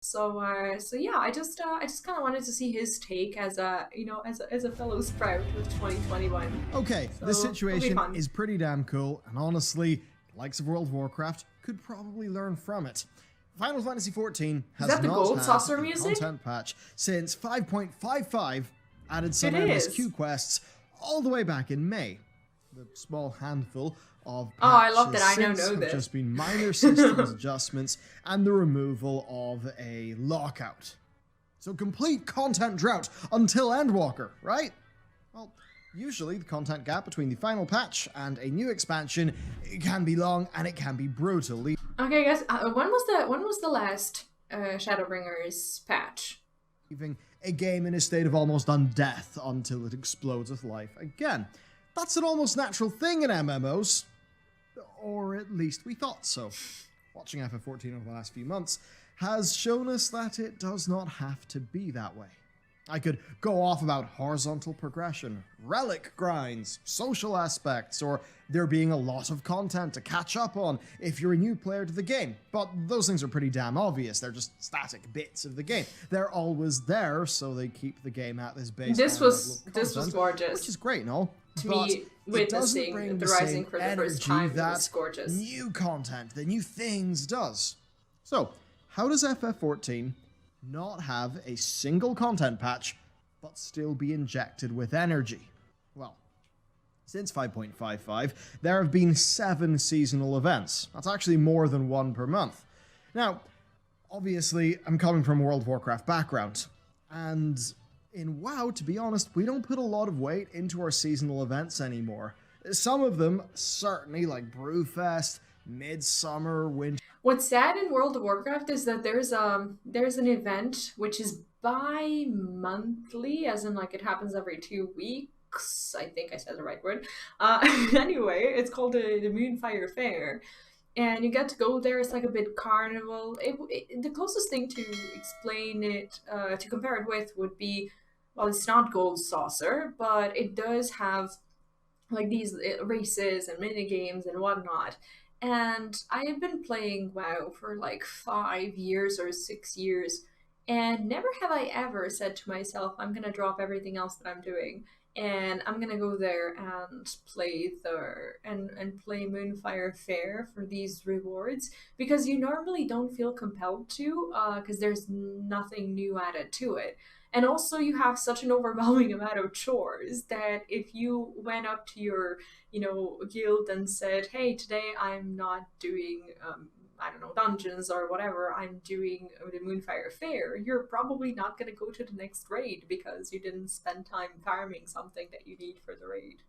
So yeah, I just kind of wanted to see his take as a as a fellow Sprout with 2021. Okay, So this it'll be situation fun. is pretty damn cool, and honestly, the likes of World of Warcraft could probably learn from it. Final Fantasy XIV has that the not Gold had Saucer a music? content patch since 5.55 added some It endless is. queue quests all the way back in May. The small handful of patches Oh, I love that I now since know have this. just been minor systems adjustments and the removal of a lockout. So complete content drought until Endwalker, right? Well, usually the content gap between the final patch and a new expansion can be long and it can be brutal. Okay, guys, when was the last Shadowbringers patch? Leaving a game in a state of almost undeath until it explodes with life again. That's an almost natural thing in MMOs. Or at least we thought so. Watching FF14 over the last few months has shown us that it does not have to be that way. I could go off about horizontal progression, relic grinds, social aspects, or there being a lot of content to catch up on if you're a new player to the game. But those things are pretty damn obvious. They're just static bits of the game. They're always there, so they keep the game at this baseline. This was gorgeous. Which is great and all. To but me, it doesn't witnessing bring the the Rising same for the energy first time that was gorgeous. new content, the new things does. So, how does FF14 not have a single content patch, but still be injected with energy? Well, since 5.55, there have been 7 seasonal events. That's actually more than one per month. Now, obviously, I'm coming from a World of Warcraft background, and in WoW, to be honest, we don't put a lot of weight into our seasonal events anymore. Some of them, certainly, like Brewfest, Midsummer, Winter. What's sad in World of Warcraft is that there's an event which is bi-monthly, as in like it happens every 2 weeks. I think I said the right word. Anyway, it's called the Moonfire Fair. And you get to go there. It's like a bit carnival. The closest thing to explain it, to compare it with, would be, well, it's not Gold Saucer, but it does have like these races and mini games and whatnot. And I have been playing WoW for like 5 years or 6 years, and never have I ever said to myself, I'm gonna drop everything else that I'm doing and I'm gonna go there and play play Moonfire Fair for these rewards, because you normally don't feel compelled to, because there's nothing new added to it. And also you have such an overwhelming amount of chores that if you went up to your guild and said, hey, today I'm not doing I don't know, dungeons or whatever, I'm doing the Moonfire Fair, you're probably not going to go to the next raid because you didn't spend time farming something that you need for the raid.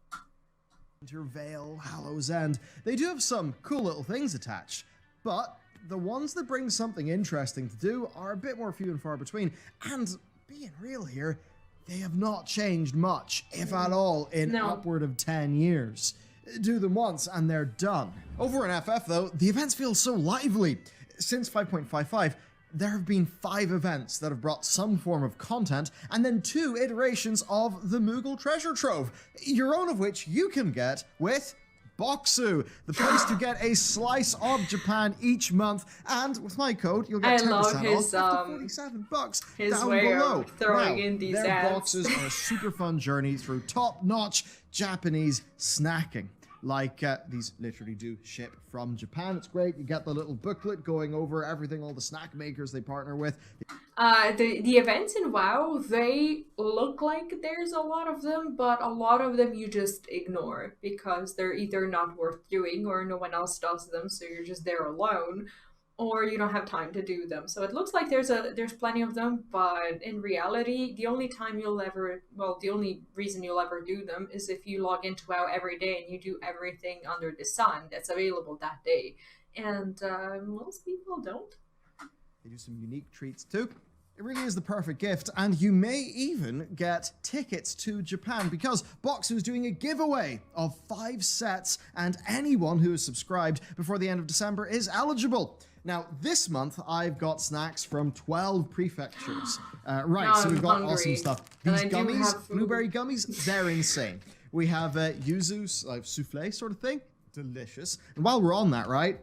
Vale, Hallow's End, they do have some cool little things attached, but the ones that bring something interesting to do are a bit more few and far between, and being real here, they have not changed much, if at all, in upward of 10 years. Do them once and they're done. Over in FF though, the events feel so lively. Since 5.55, there have been 5 events that have brought some form of content, and then 2 iterations of the Moogle Treasure Trove, your own of which you can get with Boxu, the place to get a slice of Japan each month, and with my code, you'll get 10% off up to $47 his down way below. of throwing in these their ads. boxes are a super fun journey through top-notch Japanese snacking. Like, these literally do ship from Japan. It's great. You get the little booklet going over everything, all the snack makers they partner with. The events in WoW, they look like there's a lot of them, but a lot of them you just ignore because they're either not worth doing or no one else does them, so you're just there alone, or you don't have time to do them. So it looks like there's plenty of them, but in reality, the only reason you'll ever do them is if you log into WoW every day and you do everything under the sun that's available that day. And most people don't. They do some unique treats too. It really is the perfect gift, and you may even get tickets to Japan because Boxu is doing a giveaway of 5 sets, and anyone who is subscribed before the end of December is eligible. Now, this month, I've got snacks from 12 prefectures. So we've got awesome stuff. These gummies, blueberry gummies, they're insane. We have yuzu, like souffle sort of thing. Delicious. And while we're on that, right,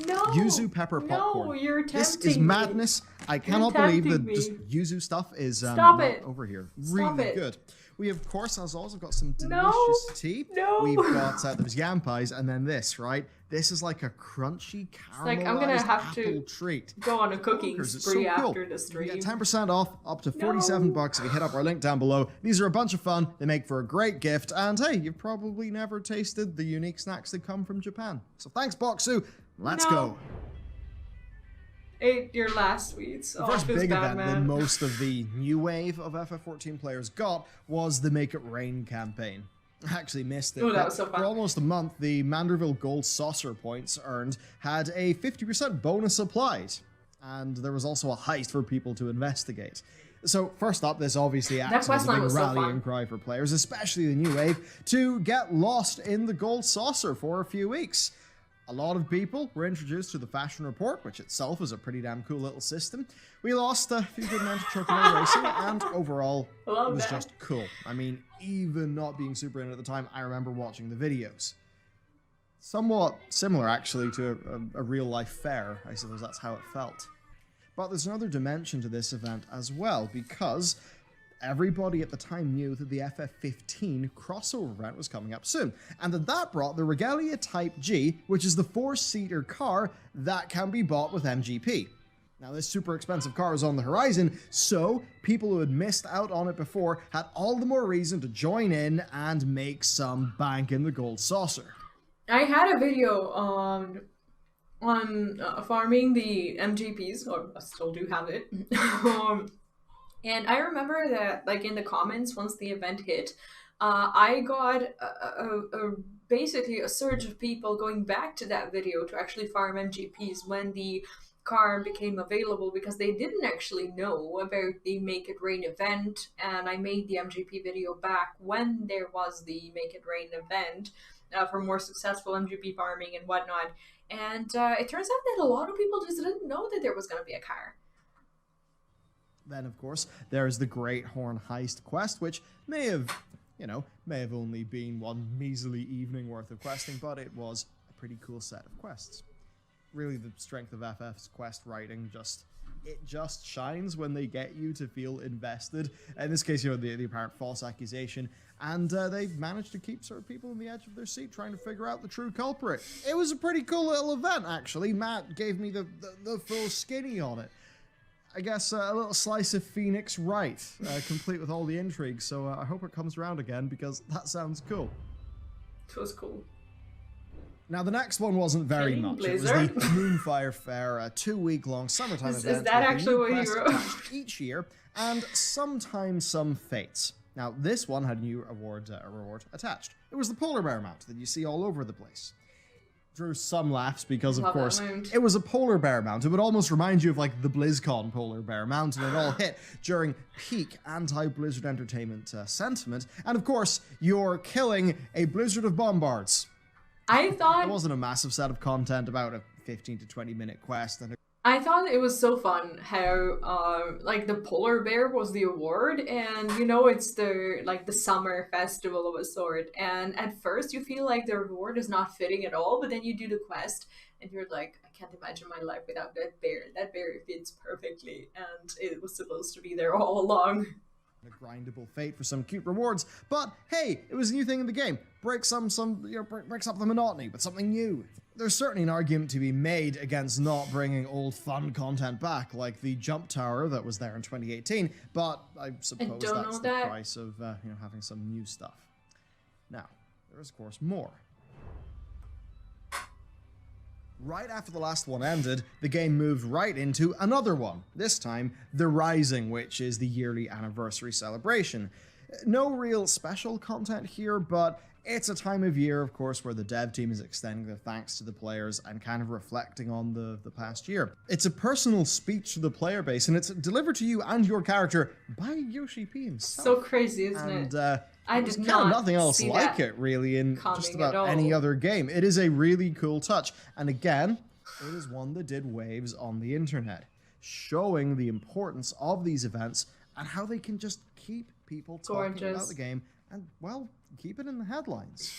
No. Yuzu pepper popcorn. No, you're This tempting is me. madness. I cannot believe that tempting me. just yuzu stuff is Stop not it. over here. Stop Really it. good. We, of course, as always, have got some delicious No. tea. No. We've got, there's yam pies, and then this, right? This is like a crunchy, caramelized like I'm gonna have apple to treat. go on a cooking Bonkers, it's spree so cool. after the stream. You get 10% off, up to 47 bucks if you hit up our link down below. These are a bunch of fun. They make for a great gift. And hey, you've probably never tasted the unique snacks that come from Japan. So thanks, Boxu. Let's go. Ate your last sweets. The first big event that man. most of the new wave of FF14 players got was the Make It Rain campaign. I actually missed it. Oh, that was so fun. For almost a month, the Manderville Gold Saucer points earned had a 50% bonus applied. And there was also a heist for people to investigate. So first up, this obviously acts as a big rallying cry for players, especially the new wave, to get lost in the Gold Saucer for a few weeks. A lot of people were introduced to the Fashion Report, which itself is a pretty damn cool little system. We lost a few good men to Chocobo Racing, and overall, it was just cool. I mean, even not being super in at the time, I remember watching the videos. Somewhat similar, actually, to a real-life fair. I suppose that's how it felt. But there's another dimension to this event as well, because everybody at the time knew that the FF15 crossover event was coming up soon, and that brought the Regalia Type G, which is the 4-seater car that can be bought with MGP. Now, this super expensive car is on the horizon, so people who had missed out on it before had all the more reason to join in and make some bank in the Gold Saucer. I had a video on farming the MGPs, or I still do have it. And I remember that, like, in the comments, once the event hit, I got basically a surge of people going back to that video to actually farm MGPs when the car became available, because they didn't actually know about the Make It Rain event. And I made the MGP video back when there was the Make It Rain event for more successful MGP farming and whatnot. And it turns out that a lot of people just didn't know that there was going to be a car. Then, of course, there's the Great Horn Heist quest, which may have only been one measly evening worth of questing, but it was a pretty cool set of quests. Really, the strength of FF's quest writing just shines when they get you to feel invested. In this case, the apparent false accusation, and they managed to keep sort of people on the edge of their seat trying to figure out the true culprit. It was a pretty cool little event, actually. Matt gave me the full skinny on it. I guess a little slice of Phoenix Wright, complete with all the intrigue, so I hope it comes around again, because that sounds cool. It was cool. Now, the next one wasn't very much. Blizzard. It was the Moonfire Fair, a 2-week-long summertime event. Is that actually what you wrote? Each year, and sometimes some fates. Now, this one had a new reward attached. It was the polar bear mount that you see all over the place. Drew some laughs because, of course, it was a polar bear mount. It would almost remind you of, like, the BlizzCon polar bear mount, and it all hit during peak anti-Blizzard entertainment sentiment. And, of course, you're killing a blizzard of bombards. I thought... It wasn't a massive set of content, about a 15 to 20-minute quest. And I thought it was so fun how, like, the polar bear was the award, and, it's the summer festival of a sort, and at first you feel like the reward is not fitting at all, but then you do the quest, and you're like, I can't imagine my life without that bear. That bear fits perfectly, and it was supposed to be there all along. A grindable fate for some cute rewards, but hey, it was a new thing in the game. Breaks up the monotony with something new. There's certainly an argument to be made against not bringing old fun content back, like the jump tower that was there in 2018, but I suppose that's the price of having some new stuff. Now, there is, of course, more. Right after the last one ended, the game moved right into another one, this time The Rising, which is the yearly anniversary celebration. No real special content here, but it's a time of year, of course, where the dev team is extending their thanks to the players and kind of reflecting on the past year. It's a personal speech to the player base, and it's delivered to you and your character by Yoshi P himself. So crazy, isn't it? I did not nothing else like it, really, in just about any other game. It is a really cool touch, and again, it is one that did waves on the internet, showing the importance of these events and how they can just keep people talking about the game and, well, keep it in the headlines.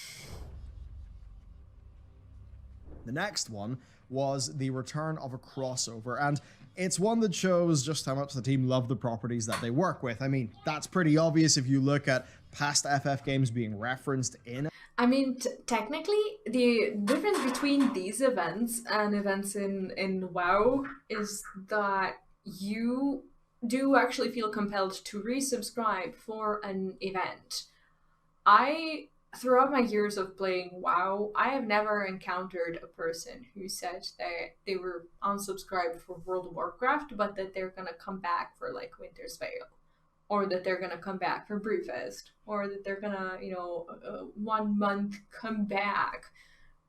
The next one was the return of a crossover, and it's one that shows just how much the team love the properties that they work with. I mean, that's pretty obvious if you look at past FF games being referenced in. I mean, technically, the difference between these events and events in WoW is that you do actually feel compelled to resubscribe for an event. Throughout my years of playing WoW, I have never encountered a person who said that they were unsubscribed for World of Warcraft, but that they're gonna come back for like Winter's Veil, or that they're gonna come back for Brewfest, or that they're gonna, 1 month come back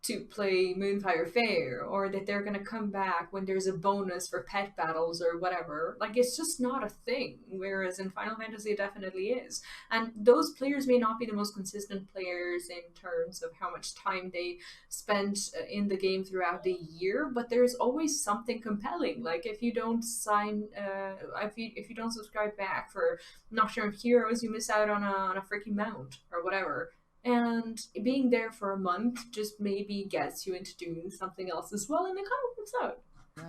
to play Moonfire Fair, or that they're gonna come back when there's a bonus for pet battles or whatever. Like, it's just not a thing, whereas in Final Fantasy it definitely is. And those players may not be the most consistent players in terms of how much time they spent in the game throughout the year, but there's always something compelling. Like, if you don't if you don't subscribe back for Nocturne Heroes, you miss out on a freaking mount or whatever. And being there for a month just maybe gets you into doing something else as well, and it kind of works out.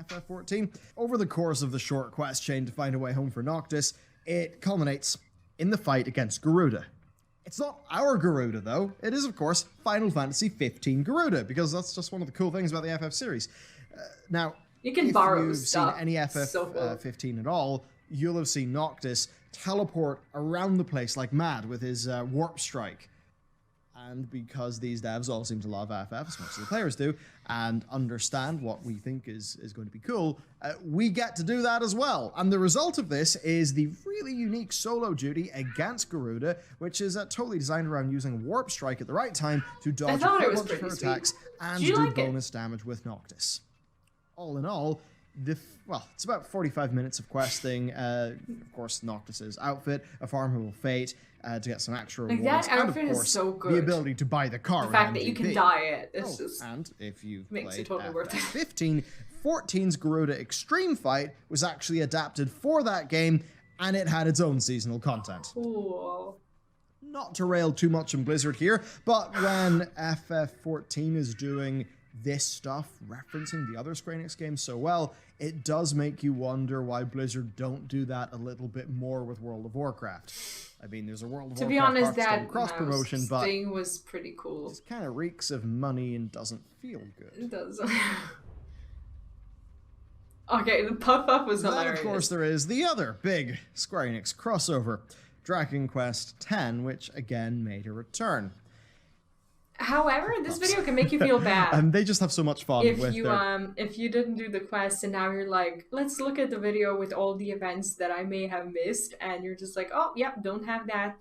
FF14, over the course of the short quest chain to find a way home for Noctis, it culminates in the fight against Garuda. It's not our Garuda, though. It is, of course, Final Fantasy XV Garuda, because that's just one of the cool things about the FF series. Now, you can if borrow you've stuff. seen any FF15 at all, you'll have seen Noctis teleport around the place like mad with his warp strike. And because these devs all seem to love FF as much as the players do, and understand what we think is going to be cool, we get to do that as well. And the result of this is the really unique solo duty against Garuda, which is totally designed around using Warp Strike at the right time to dodge a whole bunch of her attacks and do bonus damage with Noctis. All in all, it's about 45 minutes of questing, of course, Noctis's outfit, a farmable fate, to get some extra rewards, that outfit and of course, is so good. the ability to buy the car. The fact that you can dye it, it's just and if you've makes played it totally worth it. 15, 14's Garuda Extreme Fight was actually adapted for that game, and it had its own seasonal content. Cool. Not to rail too much on Blizzard here, but when FF14 is doing this stuff, referencing the other Square Enix games so well, it does make you wonder why Blizzard don't do that a little bit more with World of Warcraft. I mean, there's a World of Warcraft that cross-promotion, but thing was pretty cool. It kind of reeks of money and doesn't feel good. It does. Okay, the Puff was hilarious. Then, of course, there is the other big Square Enix crossover, Dragon Quest X, which again made a return. However, this video can make you feel bad. And they just have so much fun if you didn't do the quest and now you're like, let's look at the video with all the events that I may have missed, and you're just like, oh yep, don't have that,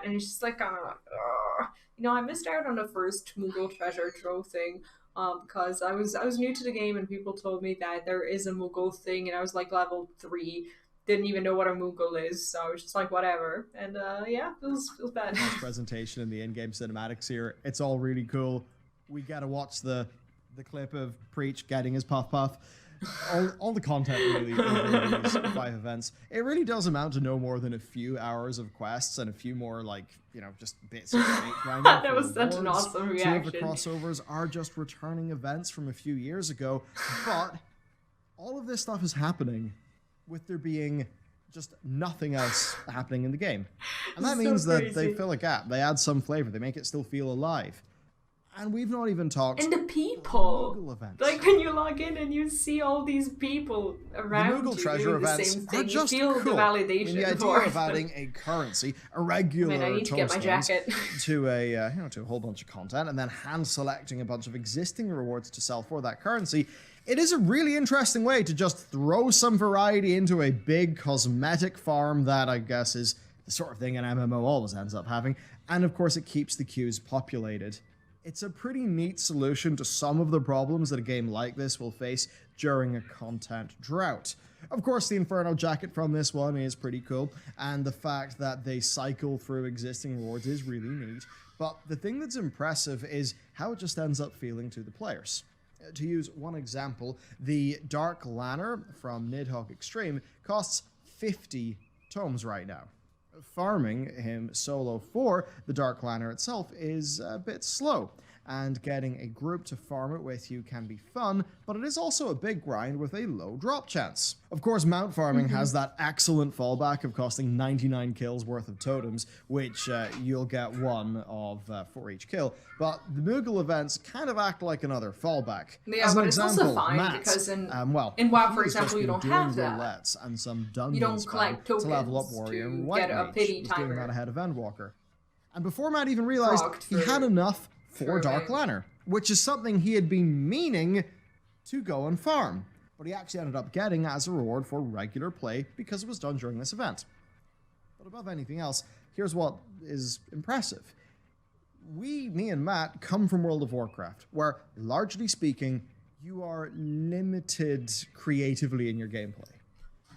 and it's just like, I missed out on the first Moogle treasure trove thing. Because I was new to the game and people told me that there is a Moogle thing, and I was like level 3. Didn't even know what a Moogle is, so I was just like, whatever. And it feels bad. Nice presentation in the in-game cinematics here. It's all really cool. We gotta watch the clip of Preach getting his puff. All the content really over these 5 events. It really does amount to no more than a few hours of quests and a few more, just bits of grinding. That was such an awesome reaction. 2 of the crossovers are just returning events from a few years ago, but all of this stuff is happening with there being just nothing else happening in the game. And that means that they fill a gap. They add some flavor. They make it still feel alive. And we've not even talked... And the people! Moogle events. Like, when you log in and you see all these people around the Moogle treasure doing the events same thing, are just you feel cool. the validation. The idea of adding a currency, a regular I need to get my jacket. to a whole bunch of content, and then hand-selecting a bunch of existing rewards to sell for that currency, it is a really interesting way to just throw some variety into a big cosmetic farm that I guess is the sort of thing an MMO always ends up having, and of course it keeps the queues populated. It's a pretty neat solution to some of the problems that a game like this will face during a content drought. Of course, the Inferno jacket from this one is pretty cool, and the fact that they cycle through existing rewards is really neat, but the thing that's impressive is how it just ends up feeling to the players. To use one example, the Dark Lanner from Nidhogg Extreme costs 50 tomes right now. Farming him solo for the Dark Lanner itself is a bit slow, and getting a group to farm it with you can be fun, but it is also a big grind with a low drop chance. Of course, mount farming has that excellent fallback of costing 99 kills worth of totems, which you'll get one of for each kill, but the Moogle events kind of act like another fallback. Yeah, but it's also fine because in WoW, for example, you don't have that. And some dungeon you don't collect tokens to level up Warrior to White get a Mage pity was doing timer. that ahead of Endwalker. And before Matt even realized he had enough for Dark Lantern, which is something he had been meaning to go and farm, but he actually ended up getting as a reward for regular play because it was done during this event. But above anything else, here's what is impressive. Me and Matt come from World of Warcraft, where, largely speaking, you are limited creatively in your gameplay.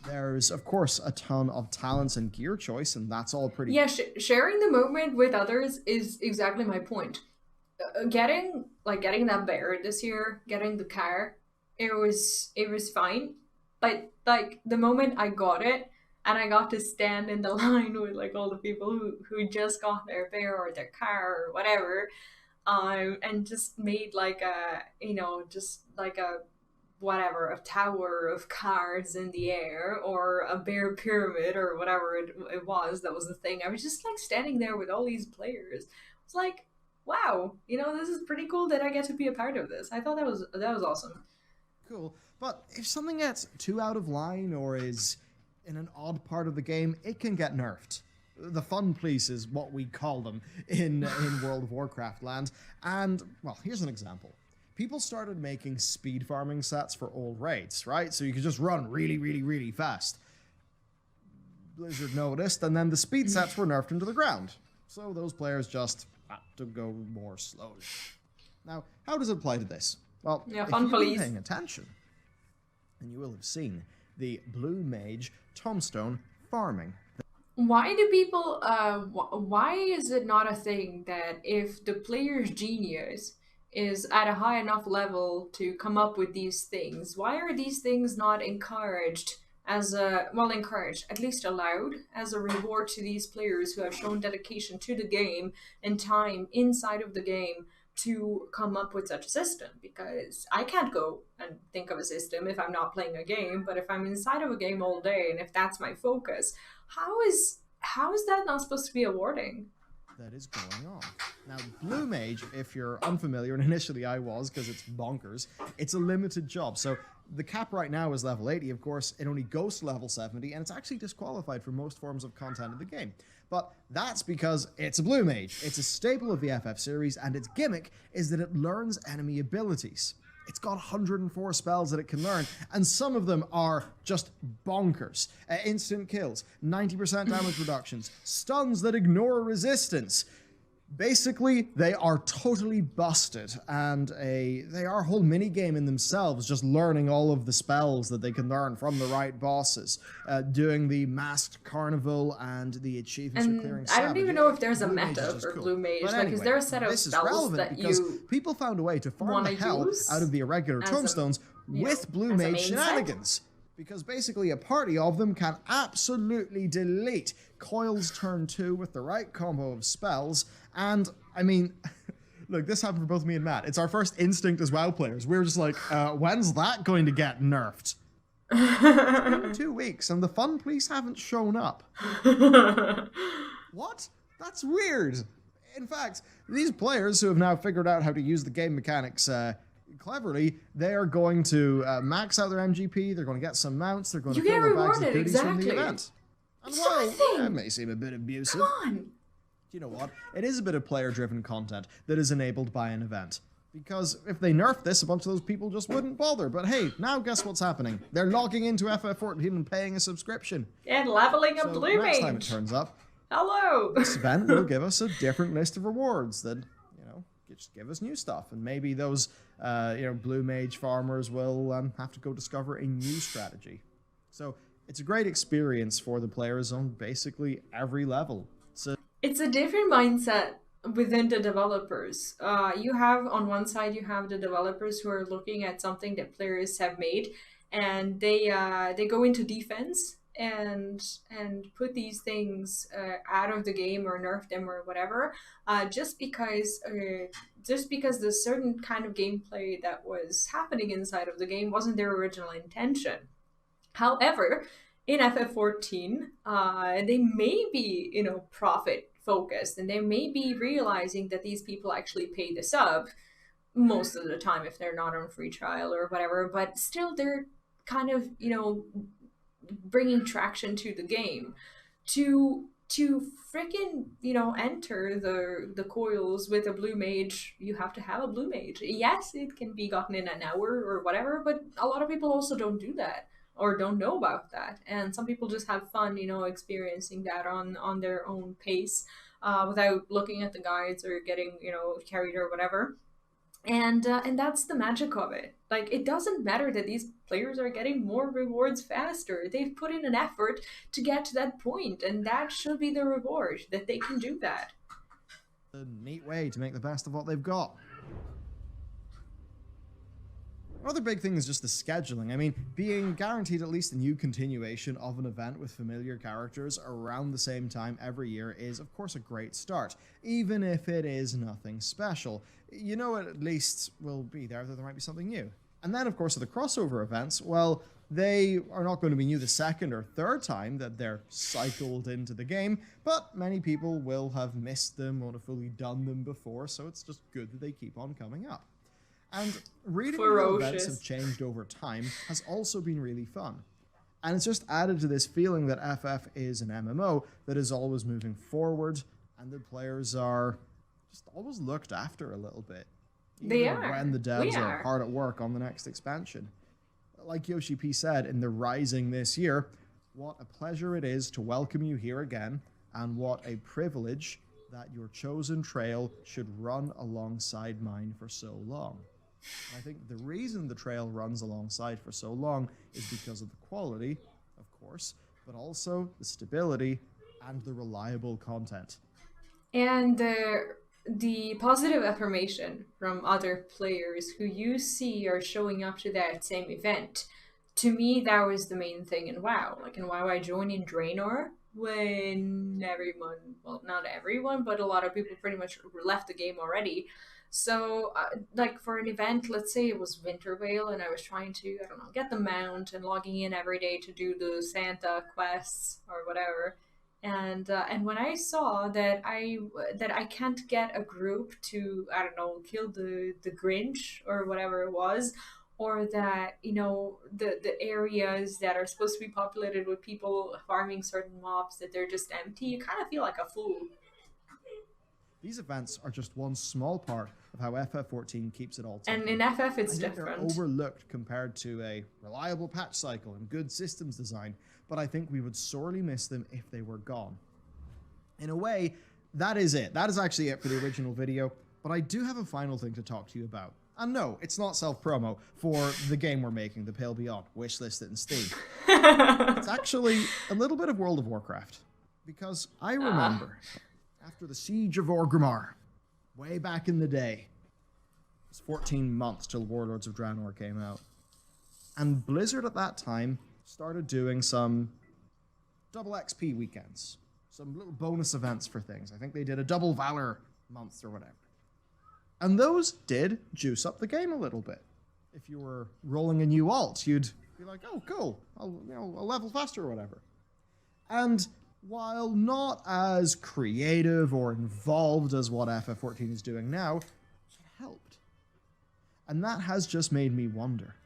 There's, of course, a ton of talents and gear choice, and that's all pretty... Yeah, sharing the moment with others is exactly my point. Getting that bear this year, getting the car, it was fine. But, like, the moment I got it, and I got to stand in the line with, like, all the people who just got their bear or their car or whatever, and just made, like, a tower of cars in the air, or a bear pyramid, or whatever it was that was the thing. I was just like standing there with all these players. It's like, wow, this is pretty cool that I get to be a part of this. I thought that was awesome. Cool. But if something gets too out of line or is in an odd part of the game, it can get nerfed. The fun police is what we call them in World of Warcraft land. And, well, here's an example. People started making speed farming sets for old raids, right? So you could just run really, really, really fast. Blizzard noticed, and then the speed sets were nerfed into the ground. So those players just had to go more slowly. Now, how does it apply to this? Well, yeah, if you've been paying attention, then you will have seen the Blue Mage Tombstone farming. Why do people, why is it not a thing that if the player's genius is at a high enough level to come up with these things, why are these things not encouraged at least allowed as a reward to these players who have shown dedication to the game and time inside of the game to come up with such a system? Because I can't go and think of a system if I'm not playing a game, but if I'm inside of a game all day and if that's my focus, how is that not supposed to be awarding? That is going on. Now, Blue Mage, if you're unfamiliar, and initially I was because it's bonkers, it's a limited job. So the cap right now is level 80, of course. It only goes to level 70, and it's actually disqualified for most forms of content in the game. But that's because it's a Blue Mage. It's a staple of the FF series, and its gimmick is that it learns enemy abilities. It's got 104 spells that it can learn, and some of them are just bonkers. Instant kills, 90% damage reductions, stuns that ignore resistance. Basically, they are totally busted, and they are a whole mini-game in themselves, just learning all of the spells that they can learn from the right bosses, doing the Masked Carnival and the achievements for clearing I don't even know if there's a Blue Mage meta for cool. Blue Mage. But Like, anyway, is there a set of this is spells relevant that because you people found a way to farm the hell out of the irregular tombstones with Blue Mage shenanigans. Because basically a party of them can absolutely delete Coil's turn 2 with the right combo of spells. And, I mean, look, this happened for both me and Matt. It's our first instinct as WoW players. We were just like, when's that going to get nerfed? It's been 2 weeks and the fun police haven't shown up. What? That's weird. In fact, these players who have now figured out how to use the game mechanics cleverly, they are going to max out their MGP, they're going to get some mounts, they're going to fill their bags of goodies from the event. And while it may seem a bit abusive, you know what? It is a bit of player-driven content that is enabled by an event. Because if they nerfed this, a bunch of those people just wouldn't bother. But hey, now guess what's happening? They're logging into FF14 and paying a subscription. And leveling a Blue Mage. Next time it turns up, hello! This event will give us a different list of rewards that, just give us new stuff. And maybe those, Blue Mage farmers will have to go discover a new strategy. So it's a great experience for the players on basically every level. So it's a different mindset within the developers. You have, on one side, you have the developers who are looking at something that players have made, and they go into defense and put these things out of the game or nerf them or whatever, just because the certain kind of gameplay that was happening inside of the game wasn't their original intention. However, in FF14, they may be, profit focused, and they may be realizing that these people actually pay the sub most of the time if they're not on free trial or whatever, but still they're kind of, bringing traction to the game to freaking enter the coils with a blue mage. You have to have a blue mage. Yes, it can be gotten in an hour or whatever, but a lot of people also don't do that or don't know about that, and some people just have fun experiencing that on their own pace, without looking at the guides or getting carried or whatever. And that's the magic of it. Like, it doesn't matter that these players are getting more rewards faster. They've put in an effort to get to that point, and that should be the reward, that they can do that. A neat way to make the best of what they've got. Another big thing is just the scheduling. I mean, being guaranteed at least a new continuation of an event with familiar characters around the same time every year is, of course, a great start, even if it is nothing special. You know, it at least will be there that there might be something new. And then, of course, the crossover events, well, they are not going to be new the second or third time that they're cycled into the game, but many people will have missed them, won't have fully done them before, so it's just good that they keep on coming up. And reading how events have changed over time has also been really fun. And it's just added to this feeling that FF is an MMO that is always moving forward, and the players are just always looked after a little bit. They are. When the devs are hard at work on the next expansion. Like Yoshi P said in the Rising this year, what a pleasure it is to welcome you here again, and what a privilege that your chosen trail should run alongside mine for so long. I think the reason the trail runs alongside for so long is because of the quality, of course, but also the stability and the reliable content. And the positive affirmation from other players who you see are showing up to that same event. To me, that was the main thing in WoW. Like in WoW, I joined in Draenor when everyone, well, not everyone, but a lot of people pretty much left the game already. So, like for an event, let's say it was Winter Veil, and I was trying to, I don't know, get the mount and logging in every day to do the Santa quests or whatever. And when I saw that I can't get a group to, I don't know, kill the Grinch or whatever it was, or that the areas that are supposed to be populated with people farming certain mobs, that they're just empty, you kind of feel like a fool. These events are just one small part of how FF14 keeps it all together. And in FF it's different. They're overlooked compared to a reliable patch cycle and good systems design, but I think we would sorely miss them if they were gone. In a way, that is it. That is actually it for the original video, but I do have a final thing to talk to you about. And no, it's not self-promo for the game we're making, The Pale Beyond. Wishlist it in Steam. It's actually a little bit of World of Warcraft, because I remember... after the Siege of Orgrimmar, way back in the day, it was 14 months till Warlords of Draenor came out. And Blizzard at that time started doing some double XP weekends, some little bonus events for things. I think they did a double Valor month or whatever. And those did juice up the game a little bit. If you were rolling a new alt, you'd be like, oh, cool, I'll level faster or whatever. And while not as creative or involved as what FF14 is doing now, it helped. And that has just made me wonder.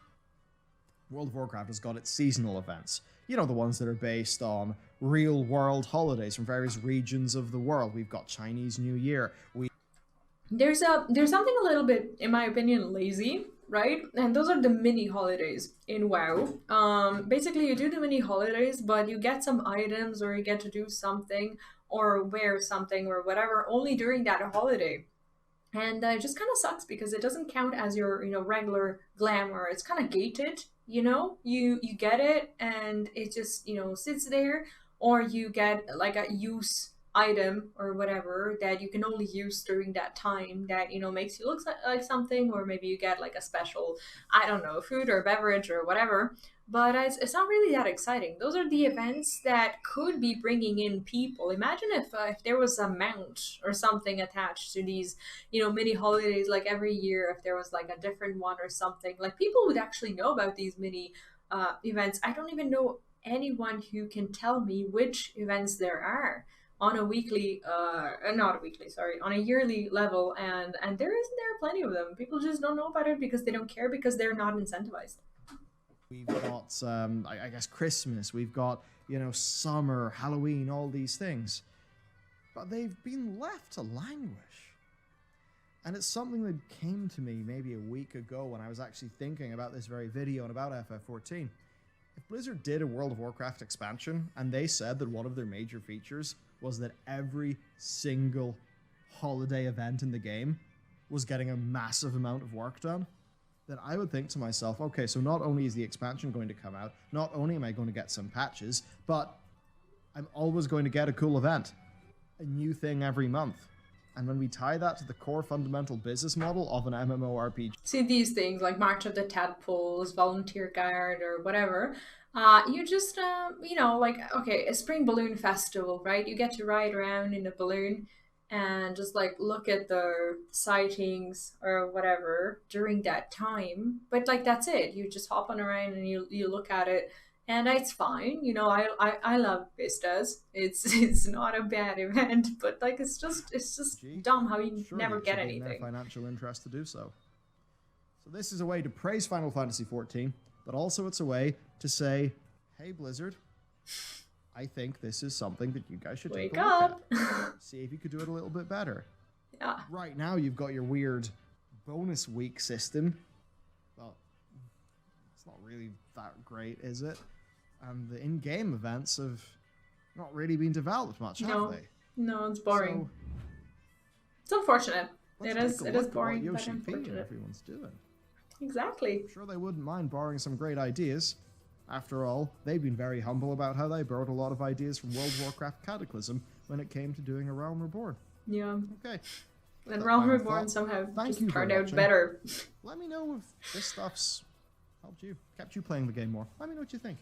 World of Warcraft has got its seasonal events. You know, the ones that are based on real-world holidays from various regions of the world. We've got Chinese New Year. There's something a little bit, in my opinion, lazy, right? And those are the mini holidays in WoW. Basically, you do the mini holidays, but you get some items, or you get to do something or wear something or whatever only during that holiday. And it just kind of sucks because it doesn't count as your regular glamour. It's kind of gated. You get it and it just sits there, or you get like a use item or whatever that you can only use during that time that, you know, makes you look like something, or maybe you get like a special, I don't know, food or beverage or whatever. But it's not really that exciting. Those are the events that could be bringing in people. Imagine if there was a mount or something attached to these, you know, mini holidays, like every year, if there was like a different one or something, like people would actually know about these mini events. I don't even know anyone who can tell me which events there are on a weekly not a weekly, sorry, on a yearly level, and there are plenty of them. People just don't know about it because they don't care, because they're not incentivized. We've got, I guess, Christmas. We've got, you know, summer, Halloween, all these things. But they've been left to languish. And it's something that came to me maybe a week ago when I was actually thinking about this very video and about FF14. If Blizzard did a World of Warcraft expansion, and they said that one of their major features was that every single holiday event in the game was getting a massive amount of work done, then I would think to myself, okay, so not only is the expansion going to come out, not only am I going to get some patches, but I'm always going to get a cool event. A new thing every month. And when we tie that to the core fundamental business model of an MMORPG... See, these things like March of the Tadpoles, Volunteer Guard, or whatever, you just, you know, like, okay, a spring balloon festival, right? You get to ride around in a balloon and just like look at the sightings or whatever during that time. But like, that's it. You just hop on around and you look at it. And it's fine, you know. I love vistas. It's not a bad event, but like it's just dumb how you never get anything. Their financial interest to do so. So this is a way to praise Final Fantasy XIV, but also it's a way to say, hey Blizzard, I think this is something that you guys should take a look at. See if you could do it a little bit better. Yeah. Right now you've got your weird bonus week system. Well, it's not really that great, is it? And the in-game events have not really been developed much, have they? No, it's boring. So, it's unfortunate. It is boring, but unfortunate. Everyone's doing. Exactly. I'm sure they wouldn't mind borrowing some great ideas. After all, they've been very humble about how they borrowed a lot of ideas from World of Warcraft Cataclysm when it came to doing a Realm Reborn. Yeah. Okay. And Realm Reborn somehow just turned out better. Let me know if this stuff's kept you playing the game more. Let me know what you think.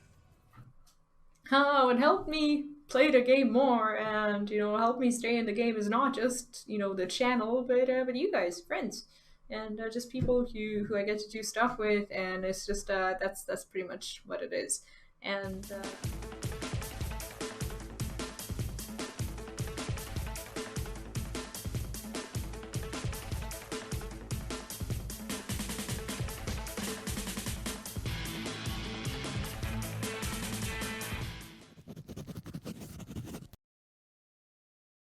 Oh, it helped me play the game more, and, you know, help me stay in the game is not just, you know, the channel, but you guys, friends, and just people who I get to do stuff with, and it's just that's pretty much what it is. And